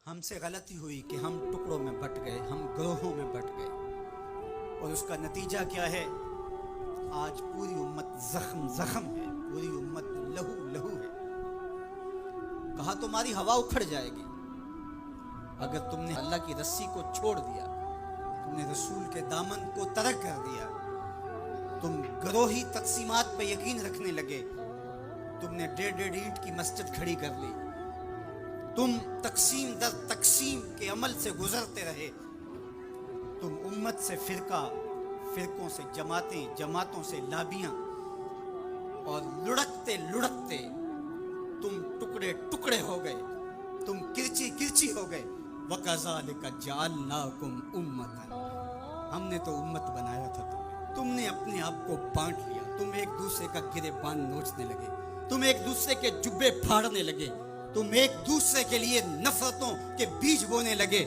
ہم سے غلطی ہوئی کہ ہم ٹکڑوں میں بٹ گئے، ہم گروہوں میں بٹ گئے، اور اس کا نتیجہ کیا ہے؟ آج پوری امت زخم زخم ہے، پوری امت لہو لہو ہے۔ کہا تمہاری ہوا اکھڑ جائے گی اگر تم نے اللہ کی رسی کو چھوڑ دیا، تم نے رسول کے دامن کو ترک کر دیا، تم گروہی تقسیمات پہ یقین رکھنے لگے، تم نے 1.5 اینٹ کی مسجد کھڑی کر لی، تم تقسیم در تقسیم کے عمل سے گزرتے رہے، تم امت سے فرقوں سے جماعتیں، جماعتوں سے لابیاں، اور لڑکتے لڑکتے تم ٹکڑے ٹکڑے ہو گئے، تم کرچی کرچی ہو گئے۔ وَكَذَلِكَ جَعَلْنَاكُمْ أُمَّةً، ہم نے تو امت بنایا تھا تمہیں، تم نے اپنے آپ کو بانٹ لیا، تم ایک دوسرے کا گریبان نوچنے لگے، تم ایک دوسرے کے جبے پھاڑنے لگے، تم ایک دوسرے کے لیے نفرتوں کے بیج بونے لگے،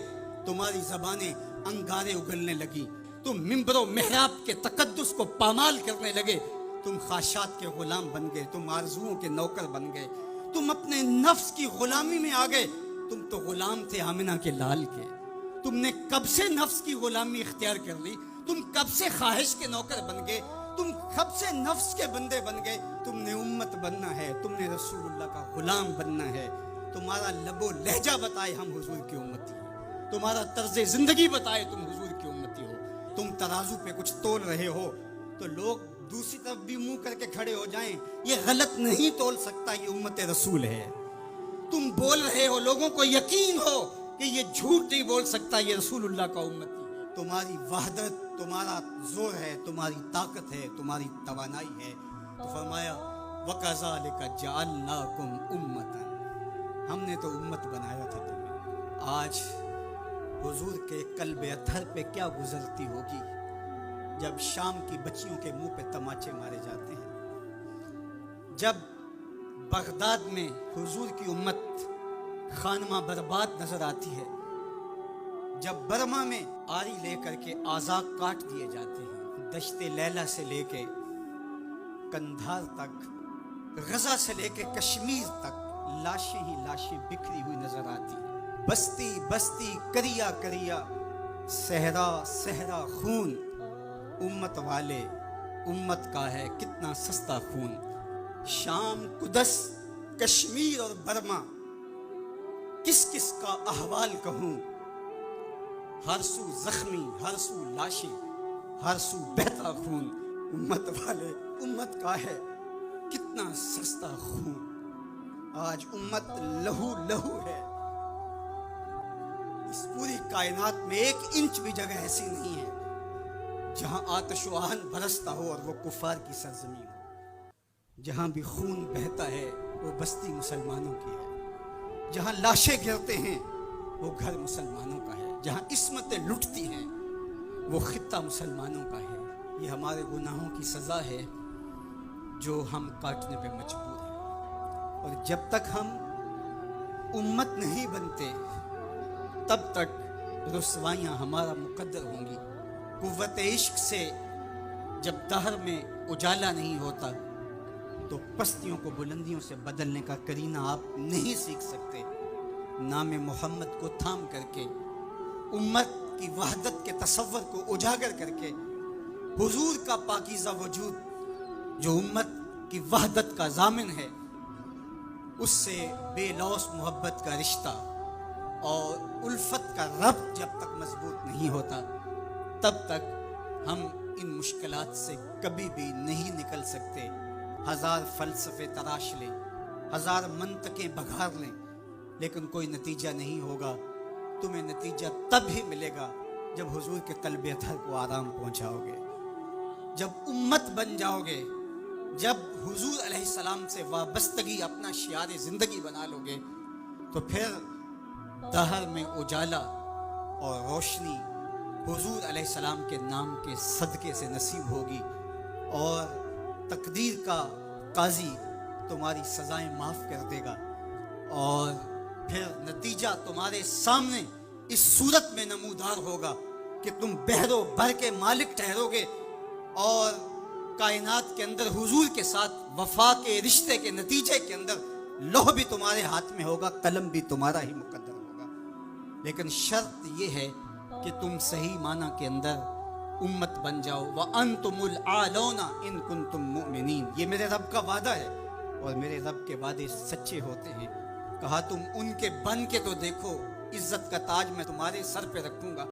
تمہاری زبانیں انگارے اگلنے لگی، تم منبر و محراب کے تقدس کو پامال کرنے لگے، تم خواہشات کے غلام بن گئے، تم آرزوؤں کے نوکر بن گئے، تم اپنے نفس کی غلامی میں آ گئے۔ تم تو غلام تھے آمنہ کے لال کے، تم نے کب سے نفس کی غلامی اختیار کر لی، تم کب سے خواہش کے نوکر بن گئے، تم کب سے نفس کے بندے بن گئے۔ تم نے امت بننا ہے، تم نے رسول اللہ کا غلام بننا ہے۔ تمہارا لب و لہجہ بتائے ہم حضور کی امتی ہیں، تمہارا طرز زندگی بتائے تم حضور کی امتی ہو۔ تم ترازو پہ کچھ تول رہے ہو تو لوگ دوسری طرف بھی منہ کر کے کھڑے ہو جائیں، یہ غلط نہیں تول سکتا، یہ امت رسول ہے۔ تم بول رہے ہو، لوگوں کو یقین ہو کہ یہ جھوٹ نہیں بول سکتا، یہ رسول اللہ کا امتی ہے۔ تمہاری وحدت، تمہارا زور ہے، تمہاری طاقت ہے، تمہاری توانائی ہے۔ تو فرمایا وَكَذَلِكَ جَعَلْنَاكُمْ أُمَّةً، ہم نے تو امت بنایا تھا تمہیں۔ آج حضور کے قلب اطہر پہ کیا گزرتی ہوگی جب شام کی بچیوں کے منہ پہ تماچے مارے جاتے ہیں، جب بغداد میں حضور کی امت خانمہ برباد نظر آتی ہے، جب برما میں آری لے کر کے اعضاء کاٹ دیے جاتے ہیں، دشت لیلہ سے لے کے کندھار تک، غزہ سے لے کے کشمیر تک لاشیں ہی لاشیں بکھری ہوئی نظر آتی ہیں، بستی بستی کریا کریا، صحرا صحرا خون، امت والے امت کا ہے کتنا سستا خون۔ شام، قدس، کشمیر اور برما، کس کس کا احوال کہوں، ہر سو زخمی، ہر سو لاشیں، ہر سو بہتا خون، امت والے امت کا ہے کتنا سستا خون۔ آج امت لہو لہو ہے، اس پوری کائنات میں 1 انچ بھی جگہ ایسی نہیں ہے جہاں آتش و آہن برستا ہو اور وہ کفار کی سرزمین ہو۔ جہاں بھی خون بہتا ہے وہ بستی مسلمانوں کی ہے، جہاں لاشیں گرتے ہیں وہ گھر مسلمانوں کا ہے، جہاں عصمتیں لٹتی ہیں وہ خطہ مسلمانوں کا ہے۔ یہ ہمارے گناہوں کی سزا ہے جو ہم کاٹنے پہ مجبور ہیں، اور جب تک ہم امت نہیں بنتے تب تک رسوائیاں ہمارا مقدر ہوں گی۔ قوت عشق سے جب دہر میں اجالا نہیں ہوتا تو پستیوں کو بلندیوں سے بدلنے کا کرینہ آپ نہیں سیکھ سکتے۔ نام محمد کو تھام کر کے، امت کی وحدت کے تصور کو اجاگر کر کے، حضور کا پاکیزہ وجود جو امت کی وحدت کا ضامن ہے، اس سے بے لوث محبت کا رشتہ اور الفت کا ربط جب تک مضبوط نہیں ہوتا تب تک ہم ان مشکلات سے کبھی بھی نہیں نکل سکتے۔ 1000 فلسفے تراش لیں، 1000 منطقیں بگھار لیں، لیکن کوئی نتیجہ نہیں ہوگا۔ تمہیں نتیجہ تب ہی ملے گا جب حضور کے قلب اطہر کو آرام پہنچاؤ گے، جب امت بن جاؤ گے، جب حضور علیہ السلام سے وابستگی اپنا شعار زندگی بنا لو گے، تو پھر دہر میں اجالا اور روشنی حضور علیہ السلام کے نام کے صدقے سے نصیب ہوگی، اور تقدیر کا قاضی تمہاری سزائیں معاف کر دے گا، اور پھر نتیجہ تمہارے سامنے اس صورت میں نمودار ہوگا کہ تم بحر و بر کے مالک ٹھہرو گے، اور کائنات کے اندر حضور کے ساتھ وفا کے رشتے کے نتیجے کے اندر لوح بھی تمہارے ہاتھ میں ہوگا، قلم بھی تمہارا ہی مقدر ہوگا۔ لیکن شرط یہ ہے کہ تم صحیح معنی کے اندر امت بن جاؤ. وَأَنْتُمُ الْأَعْلَوْنَ إِن كُنتُم مُؤْمِنِينَ. یہ میرے رب کا وعدہ ہے اور میرے رب کے وعدے سچے ہوتے ہیں. کہا تم ان کے بن کے تو دیکھو، عزت کا تاج میں تمہارے سر پہ رکھوں گا.